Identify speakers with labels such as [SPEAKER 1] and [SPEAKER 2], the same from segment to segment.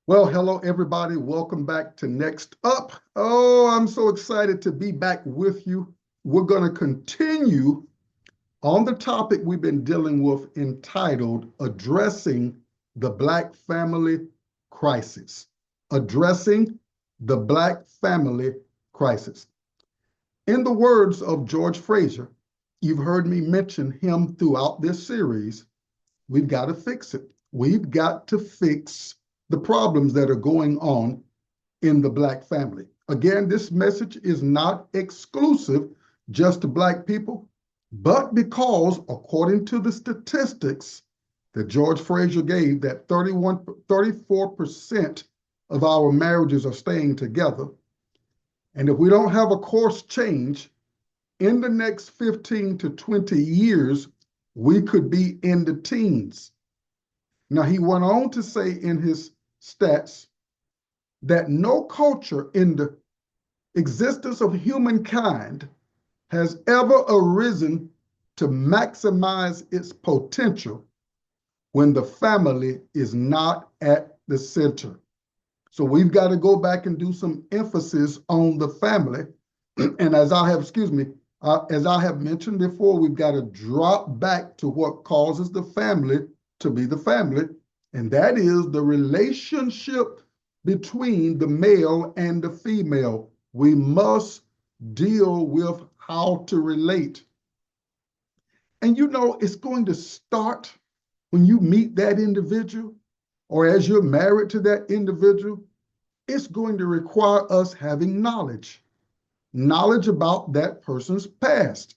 [SPEAKER 1] Well, hello, everybody. Welcome back to Next Up. Oh, I'm so excited to be back with you. We're going to continue on the topic we've been dealing with entitled Addressing the Black Family Crisis. Addressing the Black Family Crisis. In the words of George Fraser, you've heard me mention him throughout this series. We've got to fix it. We've got to fix the problems that are going on in the Black family. Again, this message is not exclusive just to Black people, but because according to the statistics that George Fraser gave, that 34% of our marriages are staying together. And if we don't have a course change in the next 15 to 20 years, we could be in the teens. Now, he went on to say in his stats that no culture in the existence of humankind has ever arisen to maximize its potential when the family is not at the center. So we've got to go back and do some emphasis on the family. And as I have mentioned before, we've got to drop back to what causes the family to be the family, and that is the relationship between the male and the female. We must deal with how to relate. And you know, it's going to start when you meet that individual, or as you're married to that individual. It's going to require us having knowledge about that person's past.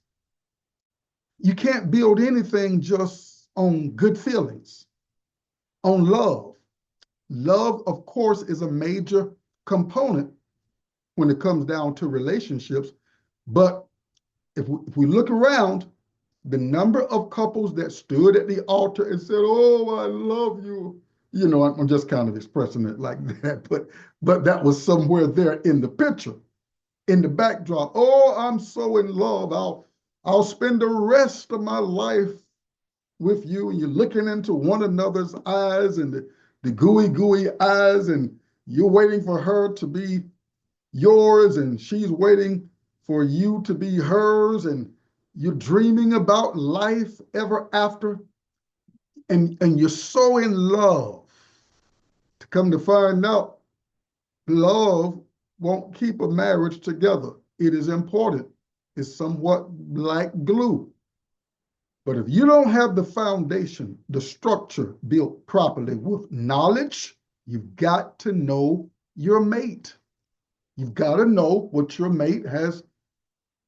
[SPEAKER 1] You can't build anything just on good feelings, on love. Love, of course, is a major component when it comes down to relationships. But if we look around, the number of couples that stood at the altar and said, "Oh, I love you," you know, I'm just kind of expressing it like that, but that was somewhere there in the picture, in the backdrop. "Oh, I'm so in love. I'll spend the rest of my life with you." And you're looking into one another's eyes, and the gooey eyes, and you're waiting for her to be yours, and she's waiting for you to be hers, and you're dreaming about life ever after, and you're so in love. To come to find out, love won't keep a marriage together. It is important. It's somewhat like glue. But if you don't have the foundation, the structure built properly with knowledge, you've got to know your mate. You've got to know what your mate has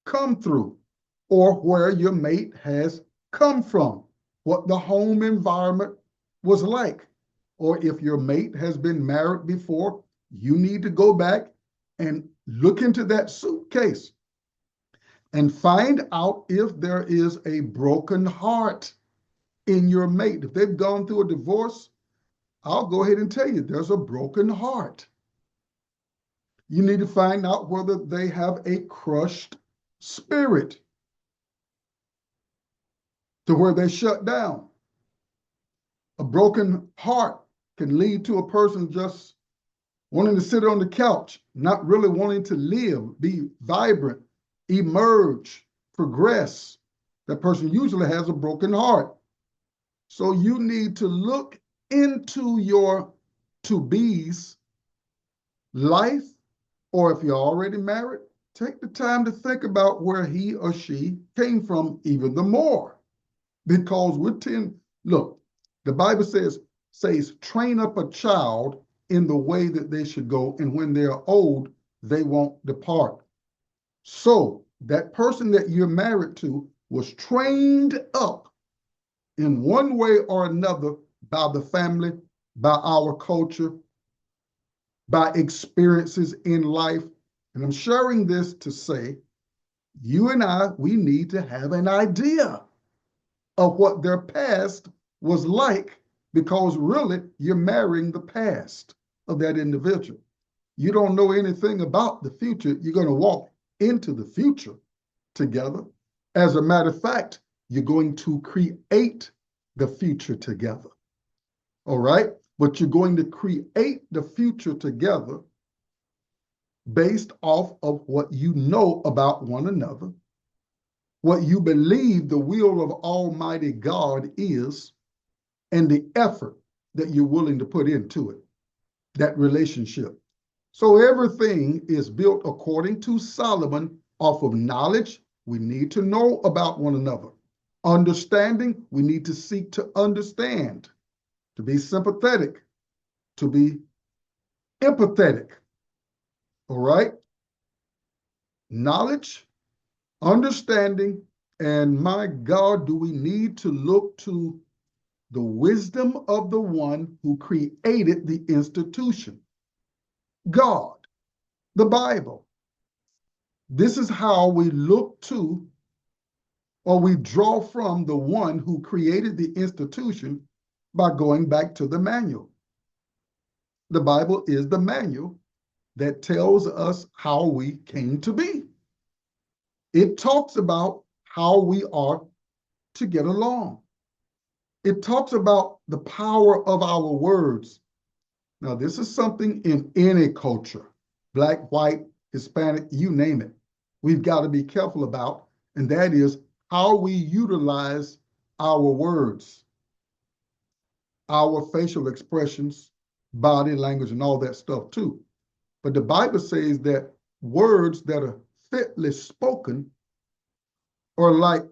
[SPEAKER 1] come through, or where your mate has come from, what the home environment was like. Or if your mate has been married before, you need to go back and look into that suitcase and find out if there is a broken heart in your mate. If they've gone through a divorce, I'll go ahead and tell you there's a broken heart. You need to find out whether they have a crushed spirit to where they shut down. A broken heart can lead to a person just wanting to sit on the couch, not really wanting to live, be vibrant, emerge, progress. That person usually has a broken heart. So you need to look into your to-be's life, or if you're already married, take the time to think about where he or she came from even the more. Because look, the Bible says, train up a child in the way that they should go, and when they are old, they won't depart. So that person that you're married to was trained up in one way or another by the family, by our culture, by experiences in life. And I'm sharing this to say, you and I, we need to have an idea of what their past was like, because really you're marrying the past of that individual. You don't know anything about the future. You're going to walk into the future together. As a matter of fact, you're going to create the future together. all right? But you're going to create the future together based off of what you know about one another, what you believe the will of Almighty God is, and the effort that you're willing to put into it, that relationship. So everything is built according to Solomon off of knowledge. We need to know about one another. Understanding, we need to seek to understand, to be sympathetic, to be empathetic. All right? Knowledge, understanding, and my God, do we need to look to the wisdom of the one who created the institution? God, the Bible. This is how we look to or we draw from the one who created the institution by going back to the manual. The Bible is the manual that tells us how we came to be. It talks about how we are to get along. It talks about the power of our words. Now, this is something in any culture, Black, white, Hispanic, you name it, we've got to be careful about, and that is how we utilize our words, our facial expressions, body language, and all that stuff too. But the Bible says that words that are fitly spoken are like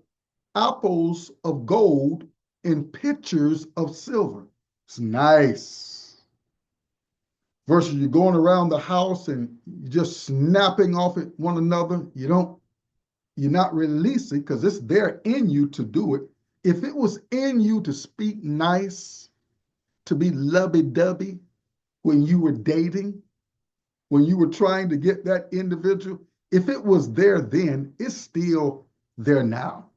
[SPEAKER 1] apples of gold in pitchers of silver. It's nice. Versus you going around the house and just snapping off at one another. You're not releasing because it's there in you to do it. If it was in you to speak nice, to be lovey-dovey when you were dating, when you were trying to get that individual, if it was there then, it's still there now.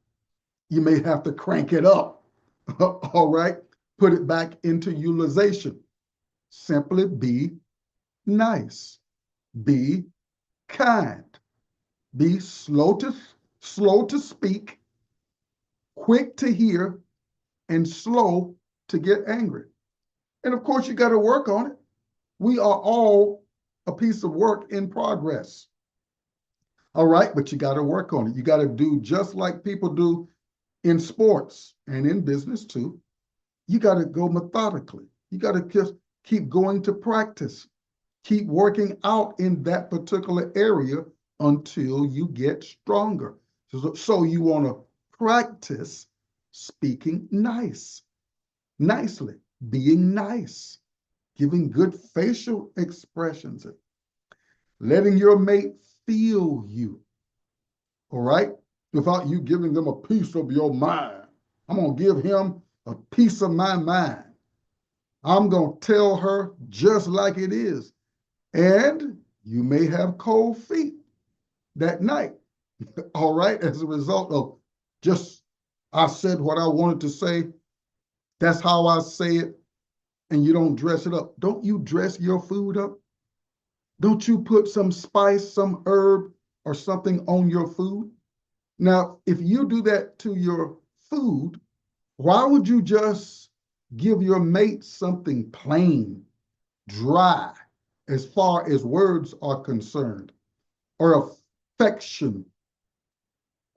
[SPEAKER 1] You may have to crank it up, all right? Put it back into utilization. Simply be nice, be kind, be slow to speak, quick to hear, and slow to get angry. And of course, you got to work on it. We are all a piece of work in progress. All right, but you got to work on it. You got to do just like people do in sports and in business too. You got to go methodically. You got to just keep going to practice. Keep working out in that particular area until you get stronger. So you want to practice speaking nicely, being nice, giving good facial expressions, letting your mate feel you, all right? Without you giving them a piece of your mind. I'm going to give him a piece of my mind. I'm going to tell her just like it is. And you may have cold feet that night, all right, as a result of just, I said what I wanted to say. That's how I say it. And you don't dress it up. Don't you dress your food up? Don't you put some spice, some herb, or something on your food? Now, if you do that to your food, why would you just give your mate something plain, dry, as far as words are concerned, or affection,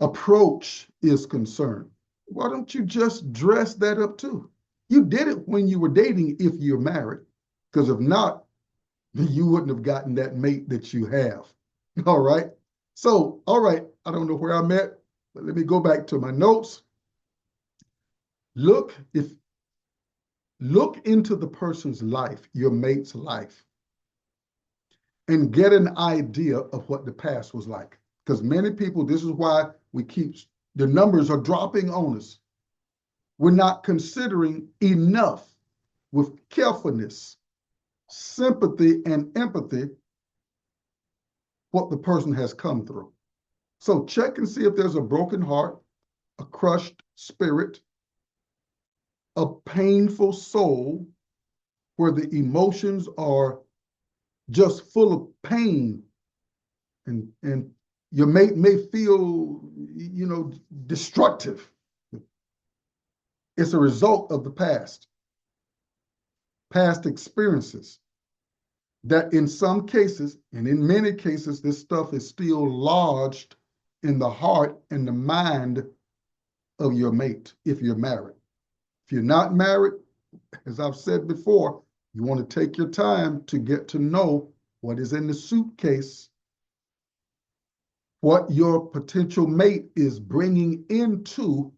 [SPEAKER 1] approach is concerned? Why don't you just dress that up too? You did it when you were dating if you're married, because if not, you wouldn't have gotten that mate that you have. All right. So, all right, I don't know where I'm at, but let me go back to my notes. Look into the person's life, your mate's life, and get an idea of what the past was like. Because many people, this is why the numbers are dropping on us. We're not considering enough with carefulness, sympathy, and empathy what the person has come through. So check and see if there's a broken heart, a crushed spirit, a painful soul where the emotions are just full of pain, and your mate may feel, destructive. It's a result of the past. past experiences, that in some cases, and in many cases, this stuff is still lodged in the heart and the mind of your mate if you're married. If you're not married, as I've said before, you want to take your time to get to know what is in the suitcase, what your potential mate is bringing into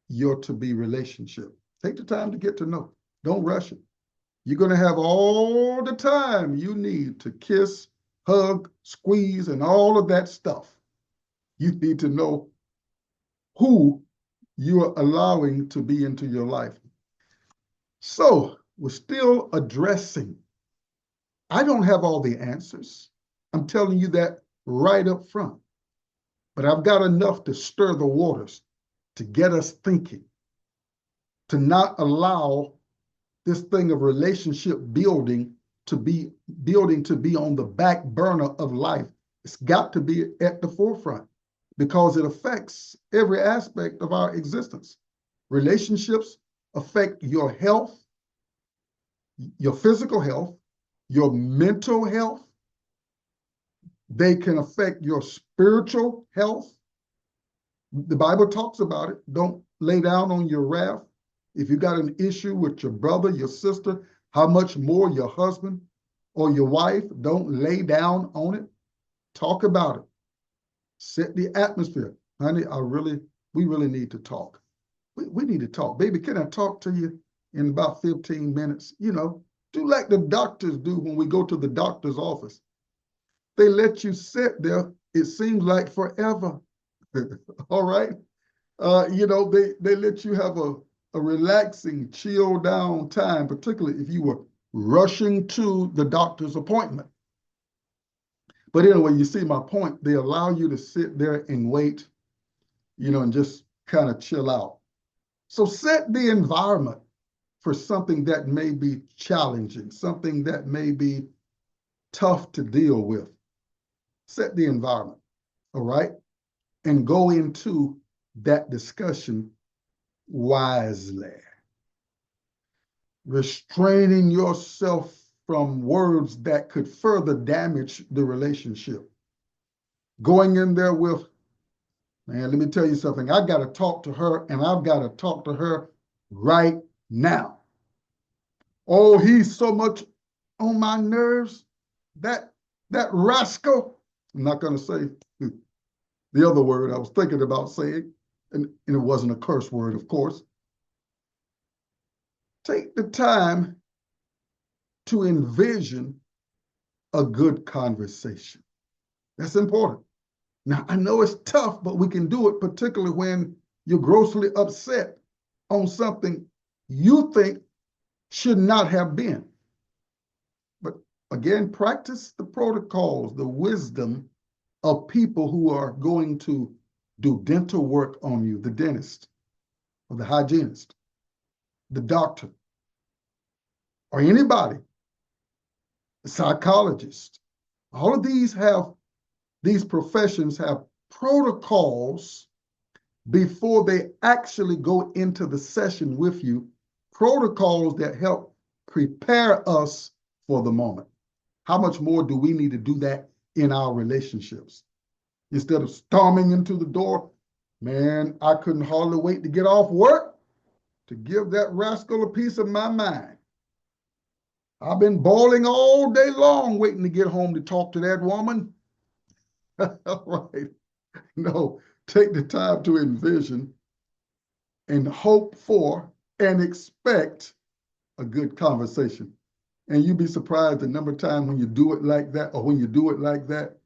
[SPEAKER 1] your to-be relationship. Take the time to get to know. Don't rush it. You're going to have all the time you need to kiss, hug, squeeze, and all of that stuff. You need to know who you are allowing to be into your life. So we're still addressing. I don't have all the answers. I'm telling you that right up front. But I've got enough to stir the waters, to get us thinking, to not allow this thing of relationship building to be on the back burner of life. It's got to be at the forefront because it affects every aspect of our existence. Relationships affect your health, your physical health, your mental health. They can affect your spiritual health. The Bible talks about it. Don't lay down on your wrath. If you got an issue with your brother, your sister, how much more your husband or your wife, don't lay down on it. Talk about it. Set the atmosphere. Honey, we really need to talk. We need to talk. Baby, can I talk to you in about 15 minutes? You know, do like the doctors do when we go to the doctor's office. They let you sit there, it seems like forever. All right? You know, they let you have a relaxing, chill down time, particularly if you were rushing to the doctor's appointment. But anyway, you see my point. They allow you to sit there and wait, you know, and just kind of chill out. So set the environment for something that may be challenging, something that may be tough to deal with. Set the environment, all right? And go into that discussion wisely. Restraining yourself from words that could further damage the relationship. Going in there with, man, let me tell you something. I got to talk to her, and I've got to talk to her right now. Oh, he's so much on my nerves. That rascal. I'm not going to say the other word I was thinking about saying, and it wasn't a curse word, of course. Take the time to envision a good conversation. That's important. Now, I know it's tough, but we can do it, particularly when you're grossly upset on something you think should not have been. But again, practice the protocols, the wisdom of people who are going to do dental work on you, the dentist or the hygienist, the doctor, or anybody, the psychologist. All of these professions have protocols before they actually go into the session with you, protocols that help prepare us for the moment. How much more do we need to do that in our relationships? Instead of storming into the door, man, I couldn't hardly wait to get off work to give that rascal a piece of my mind. I've been bawling all day long waiting to get home to talk to that woman. Right. No, take the time to envision and hope for and expect a good conversation. And you'd be surprised the number of times when you do it like that, or when you do it like that,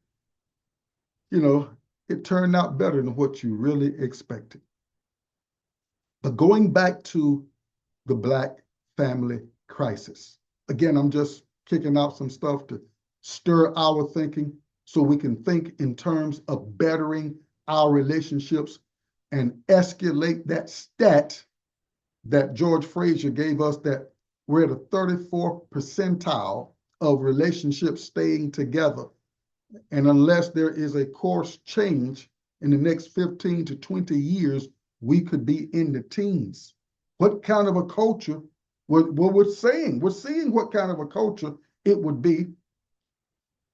[SPEAKER 1] you know, it turned out better than what you really expected. But going back to the Black family crisis, again, I'm just kicking out some stuff to stir our thinking so we can think in terms of bettering our relationships and escalate that stat that George Frazier gave us, that we're at a 34th percentile of relationships staying together. And unless there is a course change in the next 15 to 20 years, we could be in the teens. What kind of a culture What we're seeing what kind of a culture it would be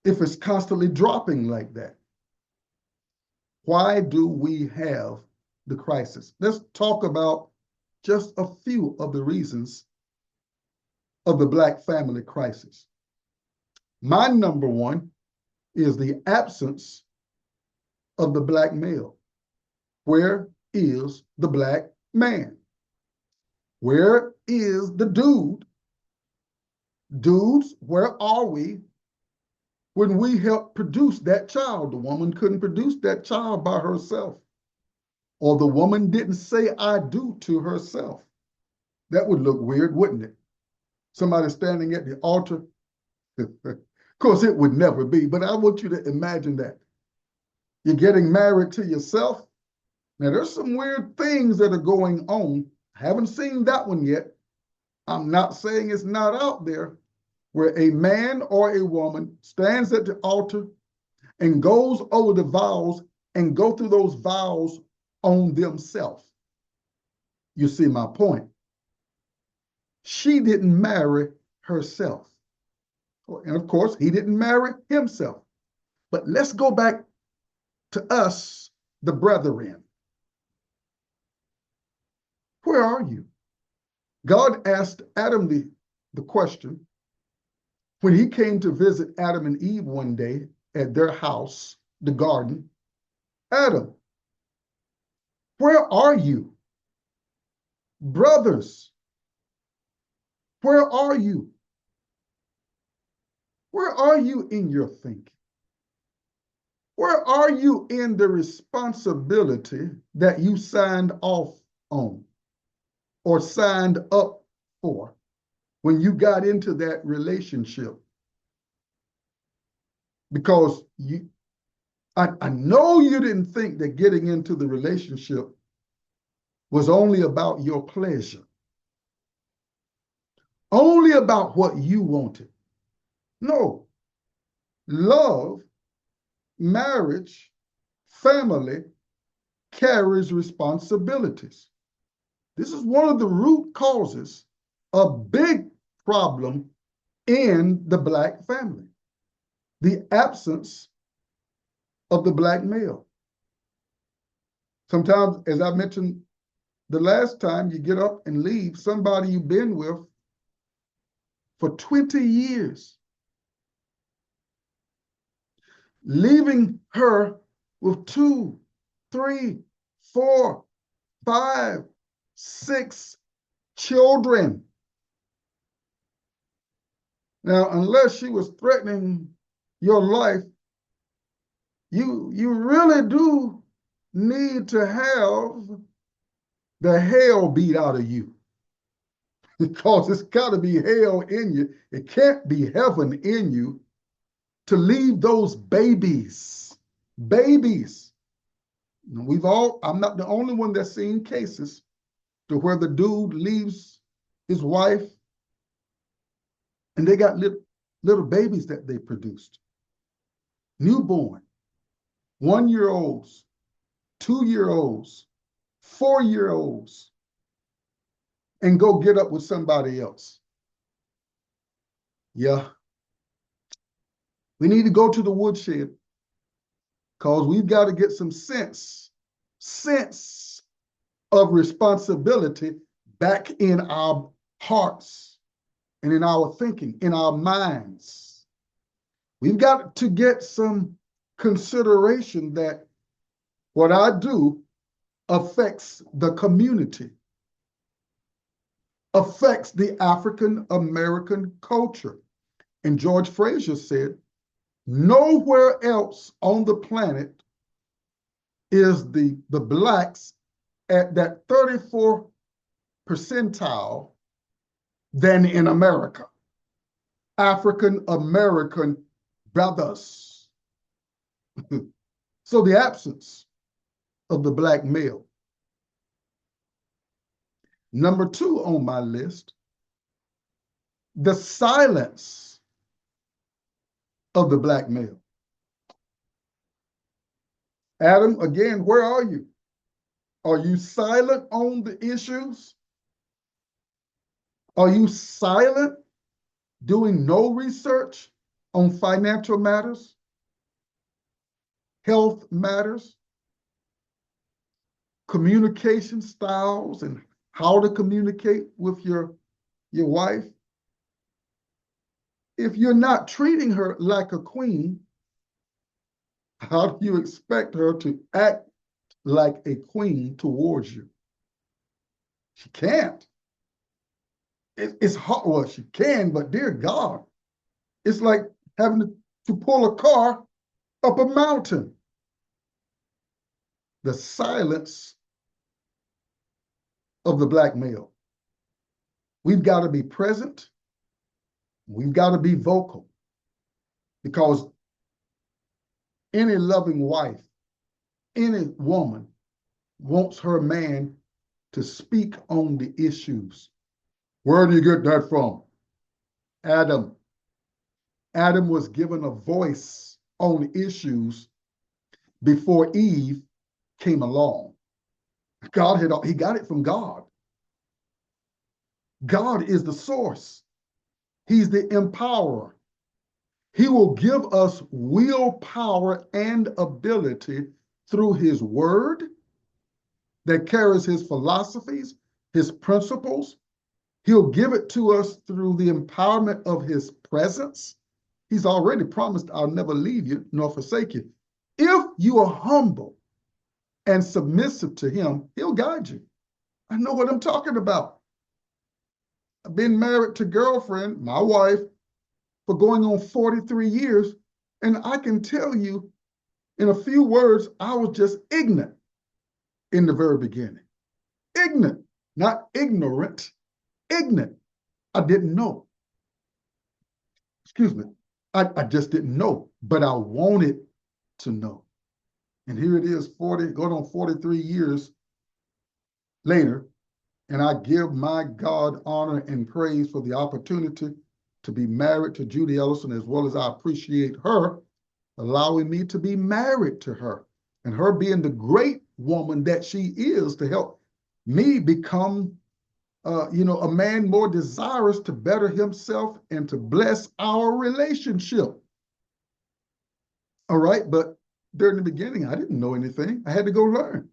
[SPEAKER 1] if it's constantly dropping like that. Why do we have the crisis? Let's talk about just a few of the reasons of the Black family crisis. My number one is the absence of the Black male. Where is the Black man? Where is the dude? Dudes, where are we when we helped produce that child? The woman couldn't produce that child by herself, or the woman didn't say I do to herself. That would look weird, wouldn't it? Somebody standing at the altar. Of course, it would never be, but I want you to imagine that. You're getting married to yourself. Now, there's some weird things that are going on. I haven't seen that one yet. I'm not saying it's not out there, where a man or a woman stands at the altar and goes over the vows and go through those vows on themselves. You see my point. She didn't marry herself. And of course, he didn't marry himself. But let's go back to us, the brethren. Where are you? God asked Adam the question when he came to visit Adam and Eve one day at their house, the garden. Adam, where are you? Brothers, where are you? Where are you in your thinking? Where are you in the responsibility that you signed off on or signed up for when you got into that relationship? Because I know you didn't think that getting into the relationship was only about your pleasure, only about what you wanted. No, love, marriage, family carries responsibilities. This is one of the root causes, a big problem in the Black family, the absence of the Black male. Sometimes, as I mentioned the last time, you get up and leave somebody you've been with for 20 years, leaving her with 2, 3, 4, 5, 6 children. Now, unless she was threatening your life, you really do need to have the hell beat out of you, because it's got to be hell in you. It can't be heaven in you to leave those babies. Babies. I'm not the only one that's seen cases to where the dude leaves his wife and they got little babies that they produced. Newborn, 1-year-olds, 2-year-olds, 4-year-olds, and go get up with somebody else. Yeah. We need to go to the woodshed, because we've got to get some sense of responsibility back in our hearts and in our thinking, in our minds. We've got to get some consideration that what I do affects the community, affects the African American culture. And George Frazier said, nowhere else on the planet is the Blacks at that 34th percentile than in America. African American brothers. So the absence of the Black male. Number 2 on my list, the silence of the Black male. Adam, again, where are you? Are you silent on the issues? Are you silent, doing no research on financial matters, health matters, communication styles, and how to communicate with your wife? If you're not treating her like a queen, how do you expect her to act like a queen towards you? She can't. It's hard. Well, she can, but dear God, it's like having to pull a car up a mountain. The silence of the black male. We've got to be present. We've got to be vocal, because any loving wife, any woman wants her man to speak on the issues. Where do you get that from? Adam. Adam was given a voice on issues before Eve came along. He got it from God. God is the source. He's the empowerer. He will give us willpower and ability through his word that carries his philosophies, his principles. He'll give it to us through the empowerment of his presence. He's already promised, I'll never leave you nor forsake you. If you are humble and submissive to him, he'll guide you. I know what I'm talking about. I've been married to girlfriend, my wife, for going on 43 years. And I can tell you in a few words, I was just ignorant in the very beginning. Ignorant, not ignorant, ignorant. I didn't know. Excuse me. I just didn't know, but I wanted to know. And here it is, going on 43 years later, and I give my God honor and praise for the opportunity to be married to Judy Ellison, as well as I appreciate her allowing me to be married to her, and her being the great woman that she is to help me become a man more desirous to better himself and to bless our relationship. All right, but during the beginning, I didn't know anything. I had to go learn.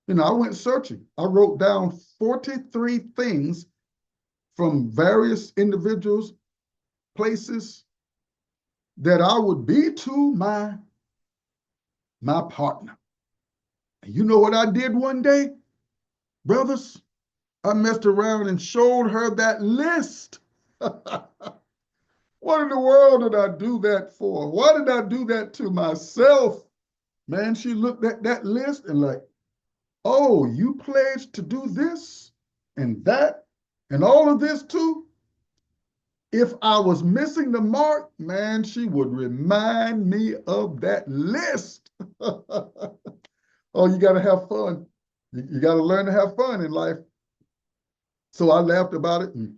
[SPEAKER 1] I went searching. I wrote down 43 things from various individuals, places that I would be to my partner. And you know what I did one day, brothers? I messed around and showed her that list. What in the world did I do that for? Why did I do that to myself? Man, she looked at that list and like, oh, you pledged to do this and that and all of this too? If I was missing the mark, man, she would remind me of that list. Oh, you got to have fun. You got to learn to have fun in life. So I laughed about it and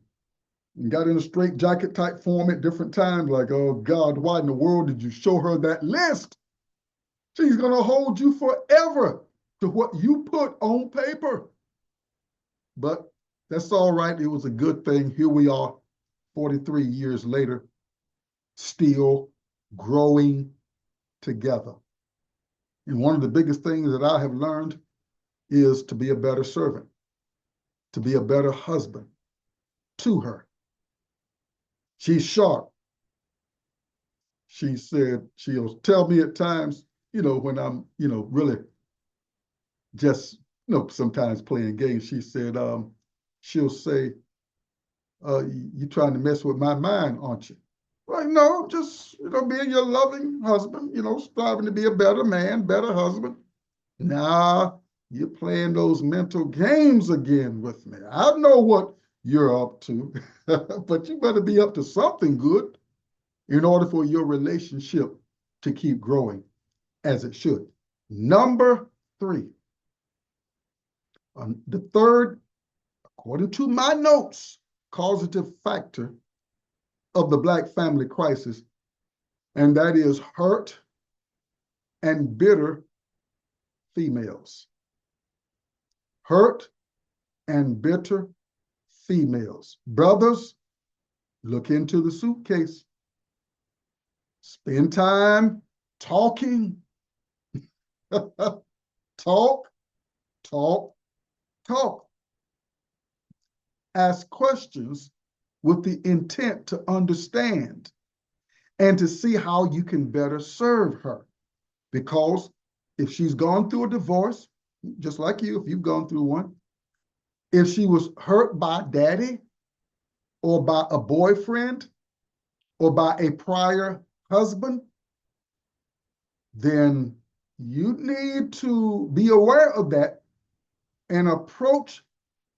[SPEAKER 1] got in a straight jacket type form at different times, like, oh God, why in the world did you show her that list? She's going to hold you forever to what you put on paper. But that's all right. It was a good thing. Here we are, 43 years later, still growing together. And one of the biggest things that I have learned is to be a better servant, to be a better husband to her. She's sharp. She said she'll tell me at times, when I'm, really just, sometimes playing games. She said, she'll say, you trying to mess with my mind, aren't you? Like, no, I'm just, being your loving husband, striving to be a better man, better husband. Nah, you're playing those mental games again with me. I know what you're up to, but you better be up to something good in order for your relationship to keep growing as it should. Number 3, the third, according to my notes, causative factor of the Black family crisis, and that is hurt and bitter females. Hurt and bitter females. Brothers, look into the suitcase. Spend time talking. Talk, talk, talk. Ask questions with the intent to understand and to see how you can better serve her. Because if she's gone through a divorce, just like you, if you've gone through one, if she was hurt by daddy or by a boyfriend or by a prior husband, then you need to be aware of that and approach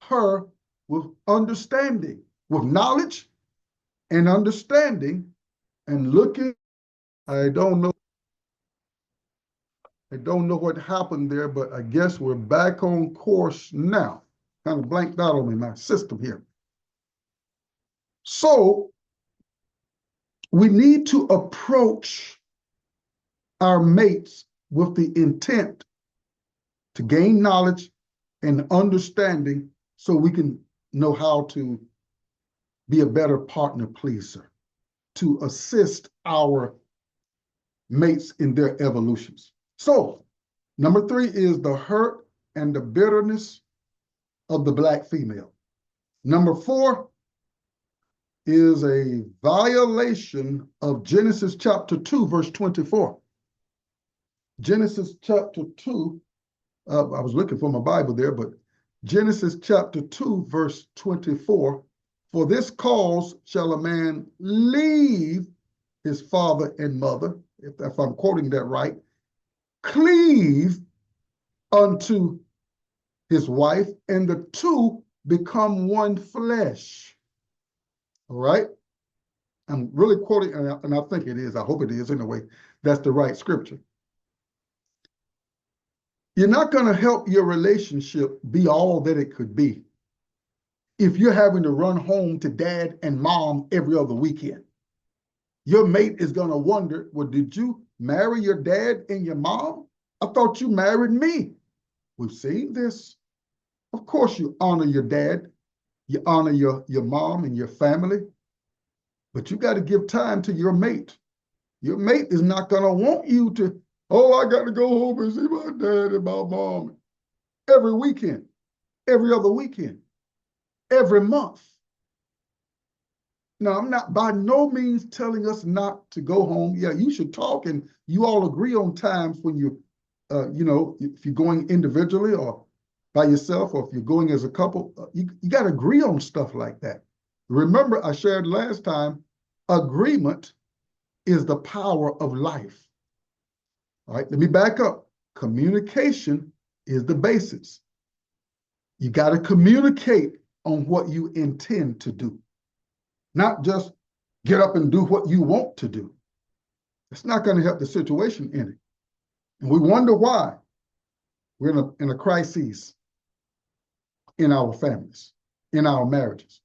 [SPEAKER 1] her with understanding, with knowledge and understanding, and looking. I don't know what happened there, but I guess we're back on course now. Kind of blanked out on me, my system here. So we need to approach our mates with the intent to gain knowledge and understanding so we can know how to be a better partner pleaser, to assist our mates in their evolutions. So, number 3 is the hurt and the bitterness of the Black female. Number 4 is a violation of Genesis chapter 2, verse 24. Genesis chapter 2, I was looking for my Bible there, but Genesis chapter 2, verse 24, for this cause shall a man leave his father and mother, if I'm quoting that right, cleave unto his wife, and the two become one flesh. All right? I'm really quoting, and I think it is. I hope it is anyway. That's the right scripture. You're not going to help your relationship be all that it could be if you're having to run home to dad and mom every other weekend. Your mate is going to wonder, well, did you marry your dad and your mom? I thought you married me. We've seen this. Of course, you honor your dad, you honor your mom and your family, but you got to give time to your mate. Your mate is not going to want you to, oh, I got to go home and see my dad and my mom every weekend, every other weekend, every month. Now, I'm not by no means telling us not to go home. Yeah, you should talk, and you all agree on times when you, if you're going individually or by yourself, or if you're going as a couple, you got to agree on stuff like that. Remember, I shared last time, agreement is the power of life. All right, let me back up. Communication is the basis. You got to communicate on what you intend to do, not just get up and do what you want to do. It's not going to help the situation any. And we wonder why we're in a crisis in our families, in our marriages.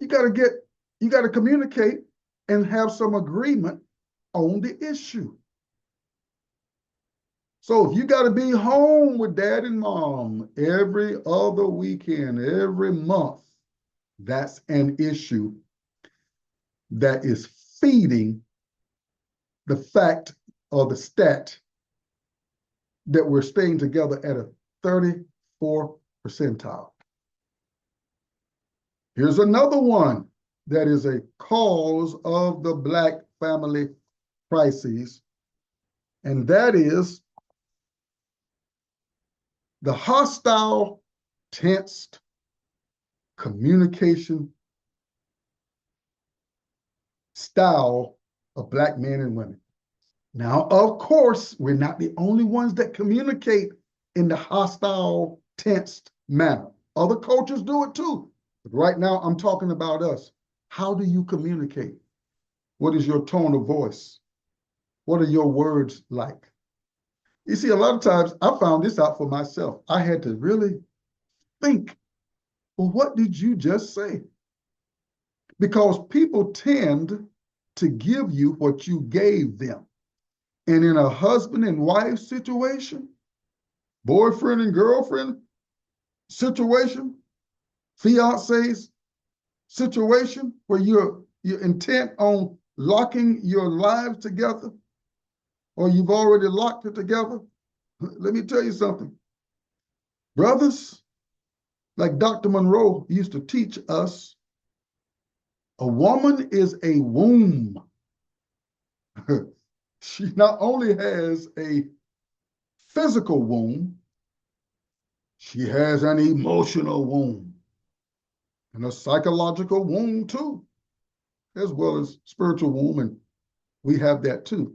[SPEAKER 1] You got to communicate and have some agreement on the issue. So if you got to be home with dad and mom every other weekend, every month, that's an issue that is feeding the fact or the stat that we're staying together at a 34 percentile. Here's another one that is a cause of the Black family crises, and that is the hostile, tensed communication style of Black men and women. Now, of course, we're not the only ones that communicate in the hostile, tensed manner. Other cultures do it too. But right now, I'm talking about us. How do you communicate? What is your tone of voice? What are your words like? You see, a lot of times I found this out for myself. I had to really think, well, what did you just say? Because people tend to give you what you gave them. And in a husband and wife situation, boyfriend and girlfriend situation, fiance's situation where you're intent on locking your lives together, or you've already locked it together, let me tell you something. Brothers, like Dr. Monroe used to teach us, a woman is a womb. She not only has a physical womb, she has an emotional womb and a psychological womb too, as well as spiritual womb, and we have that too.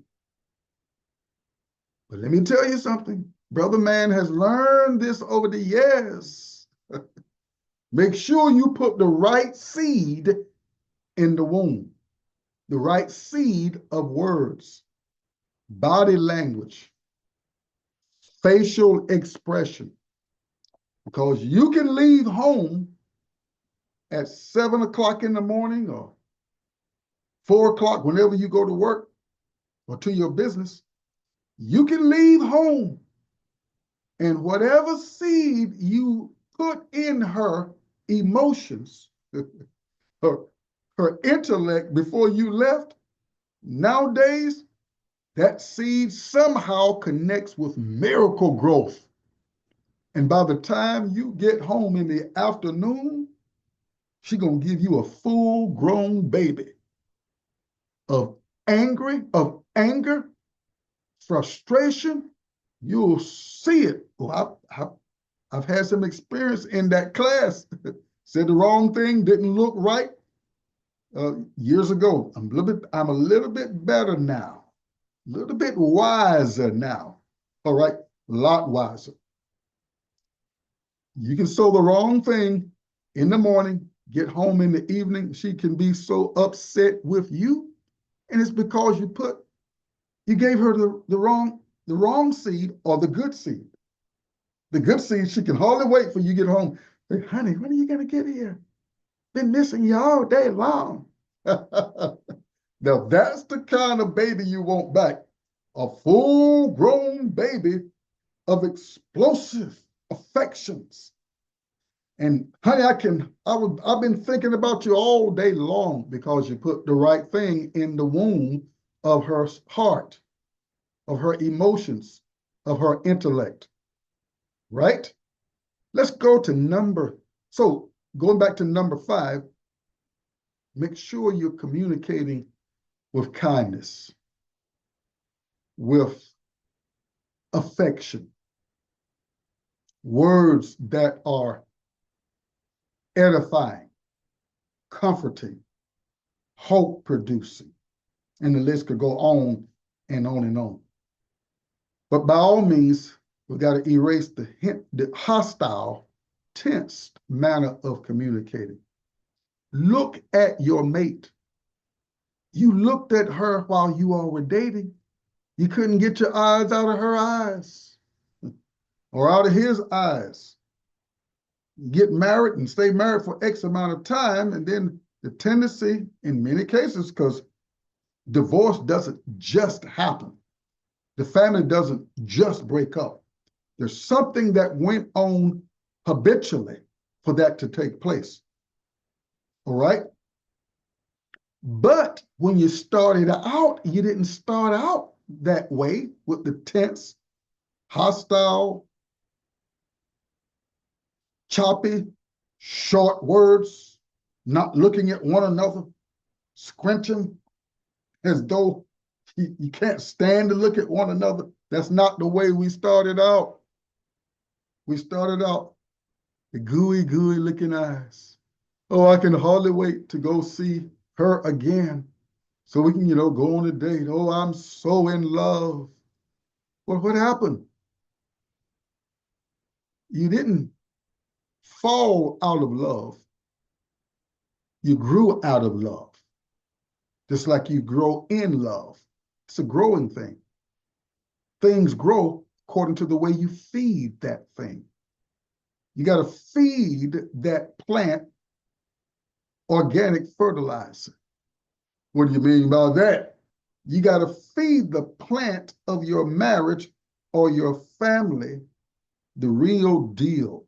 [SPEAKER 1] But let me tell you something. Brother Man has learned this over the years. Make sure you put the right seed in the womb, the right seed of words, body language, facial expression, because you can leave home at 7 o'clock in the morning or 4 o'clock, whenever you go to work or to your business. You can leave home, and whatever seed you put in her emotions, her intellect before you left, nowadays, that seed somehow connects with miracle growth. And by the time you get home in the afternoon, she's going to give you a full-grown baby of anger, frustration. You'll see it. Well, I've had some experience in that class. Said the wrong thing, didn't look right years ago. I'm a little bit better now, a little bit wiser now. All right, a lot wiser. You can sow the wrong thing in the morning, get home in the evening. She can be so upset with you, and it's because you gave her the wrong seed or the good seed. The good seed, she can hardly wait for you to get home. Hey, honey, when are you going to get here? Been missing you all day long. Now, that's the kind of baby you want back. A full-grown baby of explosive affections. And honey, I've been thinking about you all day long because you put the right thing in the womb of her heart, of her emotions, of her intellect, right? Let's go to going back to number 5, make sure you're communicating with kindness, with affection, words that are edifying, comforting, hope producing, and the list could go on and on and on. But by all means, we got to erase the hostile, tense manner of communicating. Look at your mate. You looked at her while you all were dating. You couldn't get your eyes out of her eyes or out of his eyes. Get married and stay married for X amount of time, and then the tendency in many cases, because divorce doesn't just happen. The family doesn't just break up. There's something that went on habitually for that to take place. All right? But when you started out, you didn't start out that way with the tense, hostile, choppy, short words, not looking at one another, squinching as though you can't stand to look at one another. That's not the way we started out. We started out the gooey looking eyes. Oh, I can hardly wait to go see her again so we can, go on a date. Oh, I'm so in love. Well, what happened? You didn't fall out of love. You grew out of love. Just like you grow in love. It's a growing thing. Things grow according to the way you feed that thing. You got to feed that plant organic fertilizer. What do you mean by that? You got to feed the plant of your marriage or your family the real deal.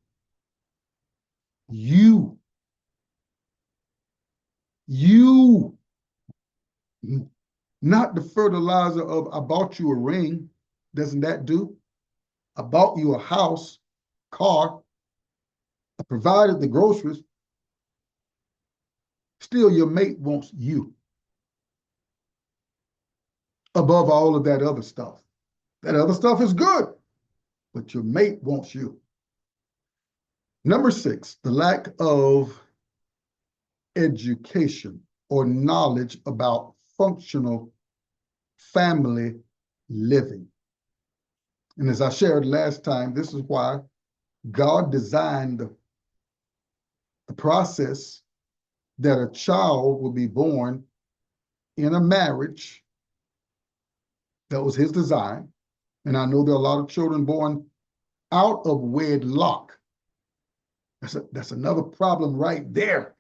[SPEAKER 1] You You, not the fertilizer of I bought you a ring. Doesn't that do? I bought you a house, car, I provided the groceries. Still, your mate wants you above all of that other stuff. That other stuff is good, but your mate wants you. Number 6, the lack of education or knowledge about functional family living. And as I shared last time, this is why God designed the process that a child will be born in a marriage. That was his design. And I know there are a lot of children born out of wedlock. That's another problem right there.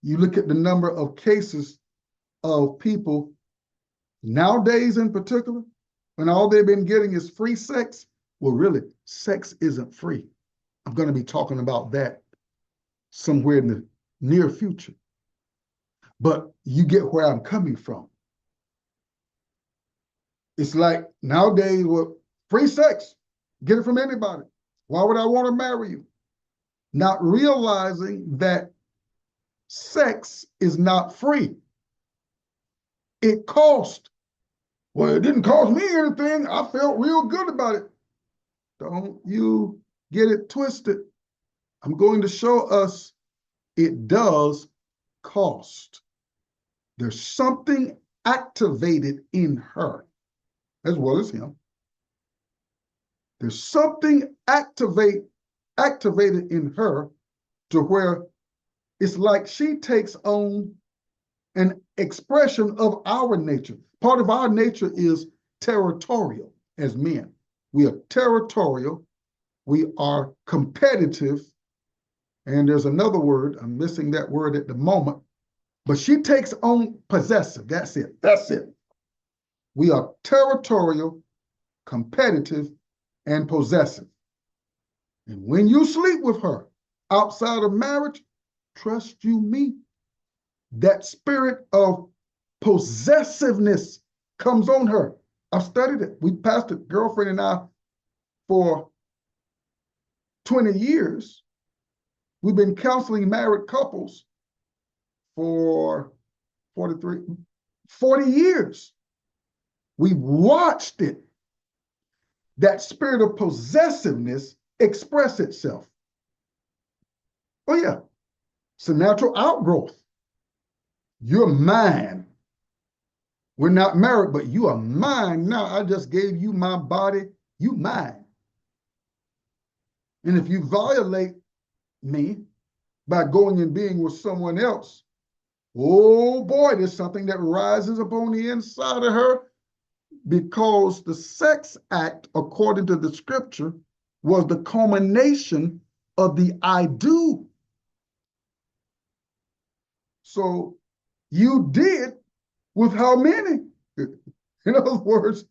[SPEAKER 1] You look at the number of cases of people nowadays in particular, when all they've been getting is free sex. Well, really, sex isn't free. I'm going to be talking about that somewhere in the near future. But you get where I'm coming from. It's like nowadays, well, free sex, get it from anybody. Why would I want to marry you? Not realizing that sex is not free. It cost. Well, it didn't cost me anything. I felt real good about it. Don't you get it twisted. I'm going to show us it does cost. There's something activated in her as well as him. There's something activated in her to where it's like she takes on an expression of our nature. Part of our nature is territorial as men. We are territorial. We are competitive. And there's another word, I'm missing that word at the moment, but she takes on possessive. That's it. That's it. We are territorial, competitive, and possessive. And when you sleep with her outside of marriage, trust you me, that spirit of possessiveness comes on her. I've studied it. We pastored, girlfriend and I, for 20 years. We've been counseling married couples for 40 years. We've watched it, that spirit of possessiveness express itself. Oh yeah, it's a natural outgrowth. You're mine. We're not married, but you are mine now. I just gave you my body, you mine. And if you violate me by going and being with someone else, oh boy, there's something that rises up on the inside of her, because the sex act, according to the scripture, was the culmination of the I do. So you did with how many? In other words,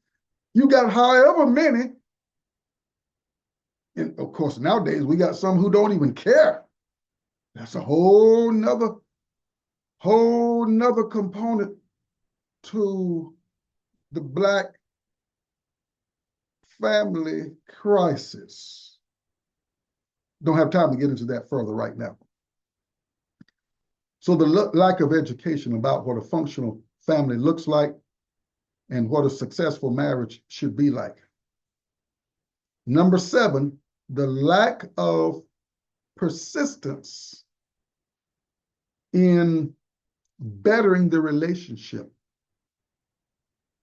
[SPEAKER 1] you got however many. And of course, nowadays we got some who don't even care. That's a whole nother component to the Black family crisis. Don't have time to get into that further right now. So the lack of education about what a functional family looks like and what a successful marriage should be like. Number 7, the lack of persistence in bettering the relationship,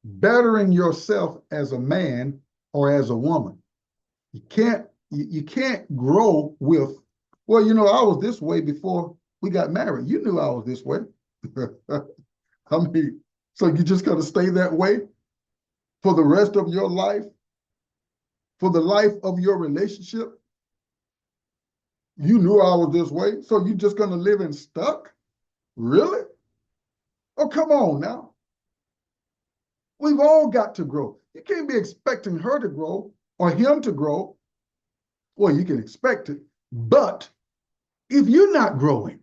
[SPEAKER 1] bettering yourself as a man or as a woman. You can't grow with, well, you know, I was this way before we got married. You knew I was this way. I mean, so you just got to stay that way for the rest of your life, for the life of your relationship. You knew I was this way, so you're just going to live in stuck? Really? Oh, come on now. We've all got to grow. You can't be expecting her to grow or him to grow. Well, you can expect it, but if you're not growing,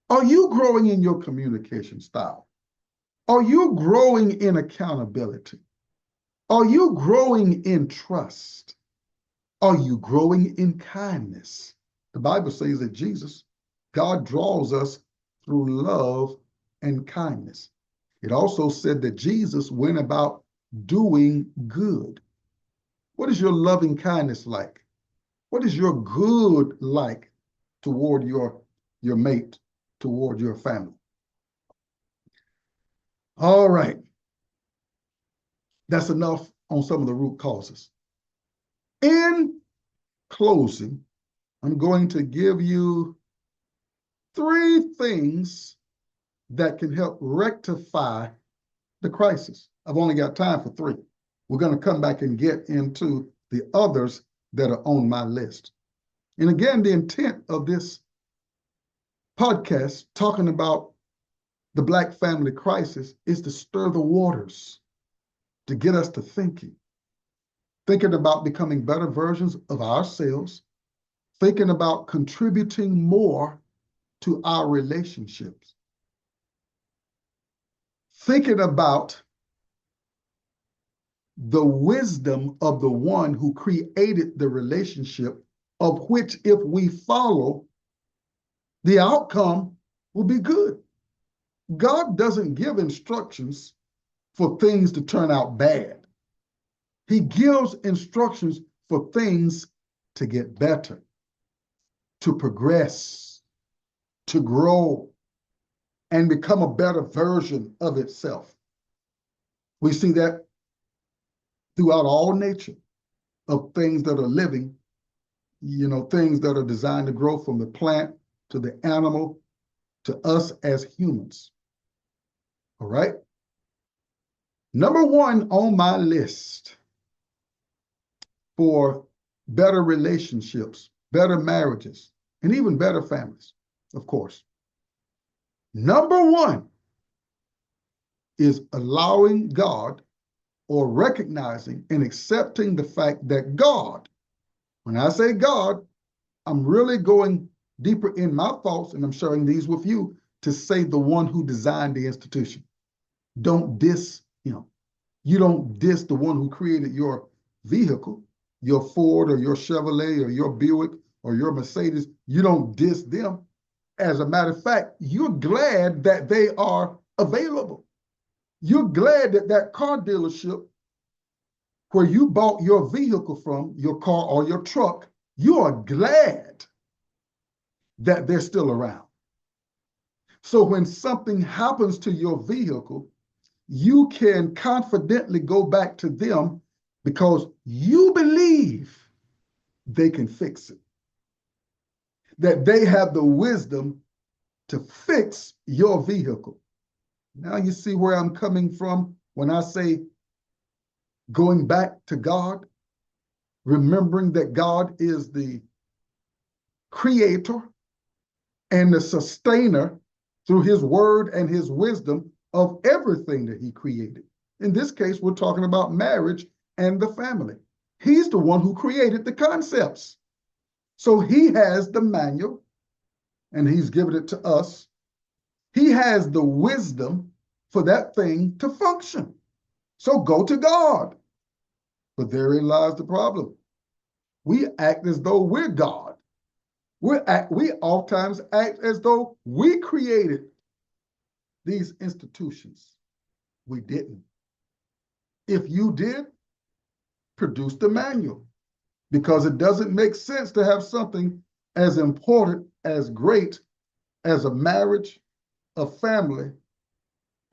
[SPEAKER 1] Are you growing in your communication style? Are you growing in accountability? Are you growing in trust? Are you growing in kindness? The Bible says that God draws us through love and kindness. It also said that Jesus went about doing good. What is your loving kindness like? What is your good like toward your mate, toward your family? All right. That's enough on some of the root causes. In closing, I'm going to give you 3 things that can help rectify the crisis. I've only got time for 3. We're going to come back and get into the others that are on my list. And again, the intent of this podcast, talking about the Black family crisis, is to stir the waters, to get us to thinking about becoming better versions of ourselves, thinking about contributing more to our relationships, thinking about the wisdom of the one who created the relationship, of which, if we follow, the outcome will be good. God doesn't give instructions for things to turn out bad. He gives instructions for things to get better, to progress, to grow, and become a better version of itself. We see that throughout all nature of things that are living, things that are designed to grow, from the plant to the animal to us as humans. All right? Number 1 on my list for better relationships, better marriages, and even better families, of course. Number 1 is allowing God, or recognizing and accepting the fact that God, when I say God, I'm really going deeper in my thoughts, and I'm sharing these with you, to say the one who designed the institution. Don't diss him. You don't diss the one who created your vehicle, your Ford or your Chevrolet or your Buick or your Mercedes. You don't diss them. As a matter of fact, you're glad that they are available. You're glad that that car dealership where you bought your vehicle from, your car or your truck, you are glad that they're still around. So when something happens to your vehicle, you can confidently go back to them because you believe they can fix it, that they have the wisdom to fix your vehicle. Now you see where I'm coming from when I say going back to God, remembering that God is the creator and the sustainer through his word and his wisdom of everything that he created. In this case, we're talking about marriage and the family. He's the one who created the concepts. So he has the manual, and he's given it to us. He has the wisdom for that thing to function. So go to God. But therein lies the problem. We act as though we're God. We oftentimes act as though we created these institutions. We didn't. If you did, produce the manual, because it doesn't make sense to have something as important, as great as a marriage, a family,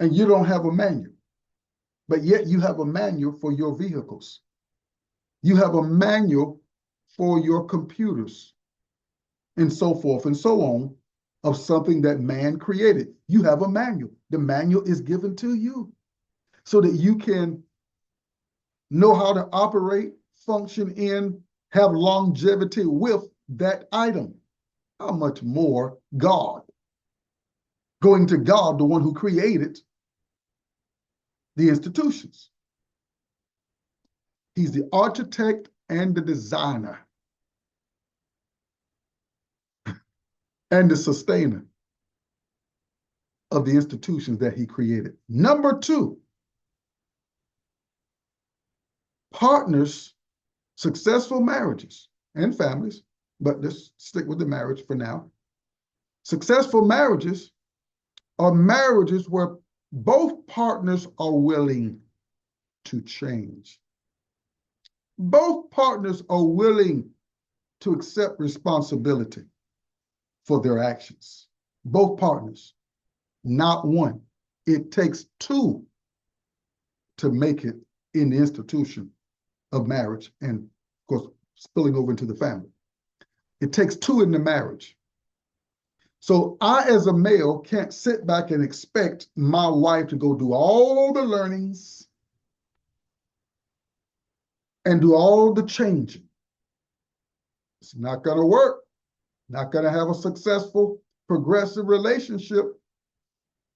[SPEAKER 1] and you don't have a manual. But yet you have a manual for your vehicles. You have a manual for your computers, and so forth and so on, of something that man created. You have a manual. The manual is given to you so that you can know how to operate, function in, have longevity with that item. How much more God? Going to God, the one who created the institutions. He's the architect and the designer and the sustainer. of the institutions that he created. Number two, partners, successful marriages and families, but let's stick with the marriage for now. Successful marriages are marriages where both partners are willing to change. Both partners are willing to accept responsibility for their actions. Both partners, not one. It takes two to make it in the institution of marriage and, of course, spilling over into the family. It takes two in the marriage. So I, as a male, can't sit back and expect my wife to go do all the learnings and do all the changing. It's not going to work. Not going to have a successful, progressive relationship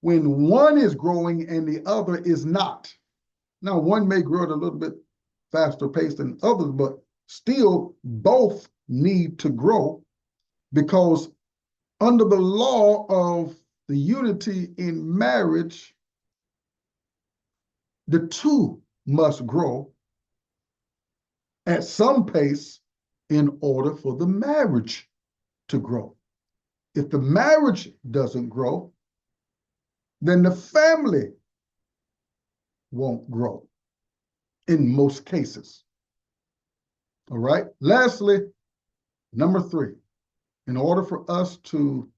[SPEAKER 1] when one is growing and the other is not. Now, one may grow at a little bit faster pace than others, but still both need to grow, because under the law of the unity in marriage, the two must grow at some pace in order for the marriage to grow. If the marriage doesn't grow, then the family won't grow in most cases. All right. Lastly, number three, in order for us to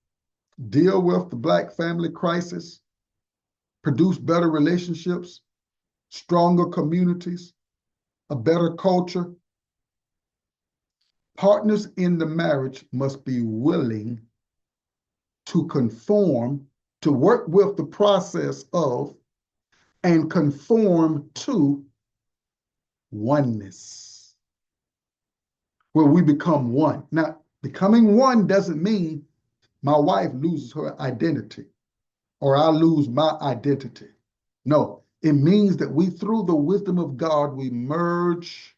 [SPEAKER 1] deal with the Black family crisis, produce better relationships, stronger communities, a better culture, partners in the marriage must be willing to conform, to work with the process of, and conform to oneness, where we become one. Now, becoming one doesn't mean my wife loses her identity or I lose my identity. No, it means that we, through the wisdom of God, we merge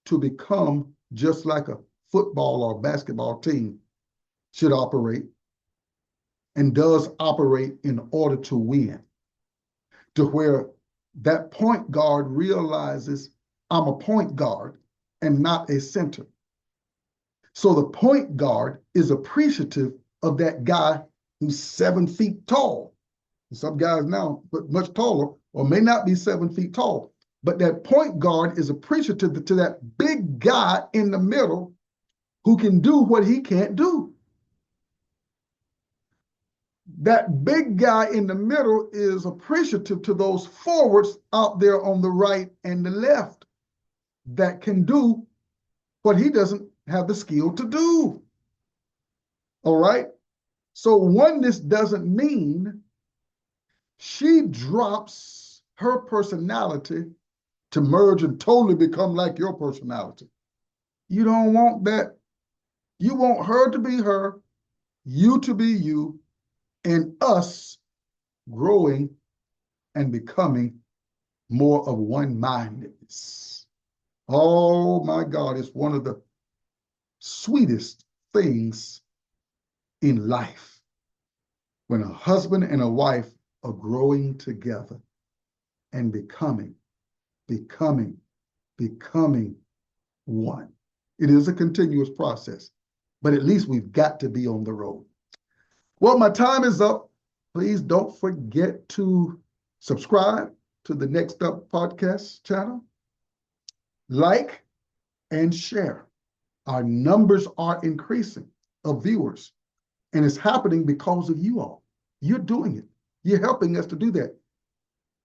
[SPEAKER 1] to become just like a football or basketball team should operate and does operate in order to win, to where that point guard realizes I'm a point guard and not a center. So the point guard is appreciative of that guy who's 7 feet tall. Some guys now, but much taller, or may not be 7 feet tall. But that point guard is appreciative to that big guy in the middle who can do what he can't do. That big guy in the middle is appreciative to those forwards out there on the right and the left that can do what he doesn't have the skill to do. All right? So oneness doesn't mean she drops her personality to merge and totally become like your personality. You don't want that. You want her to be her, you to be you, and us growing and becoming more of one-mindedness. Oh my God, it's one of the sweetest things in life when a husband and a wife are growing together and becoming one. It is a continuous process, but at least we've got to be on the road. Well, my time is up. Please don't forget to subscribe to the Next Up podcast channel, like, and share. Our numbers are increasing of viewers, and it's happening because of you all. You're doing it. You're helping us to do that.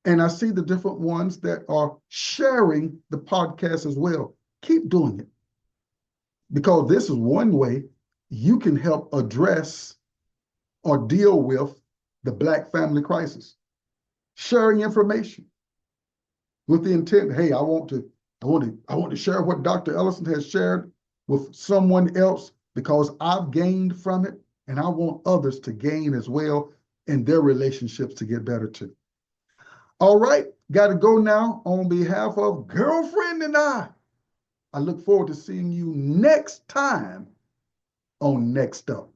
[SPEAKER 1] And I see the different ones that are sharing the podcast as well. Keep doing it, because this is one way you can help address or deal with the Black family crisis. Sharing information with the intent, hey, I want to share what Dr. Ellison has shared with someone else because I've gained from it, and I want others to gain as well and their relationships to get better too. All right, got to go now. On behalf of Girlfriend and I look forward to seeing you next time on Next Up.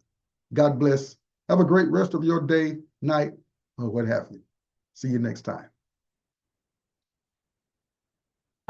[SPEAKER 1] God bless. Have a great rest of your day, night, or what have you. See you next time.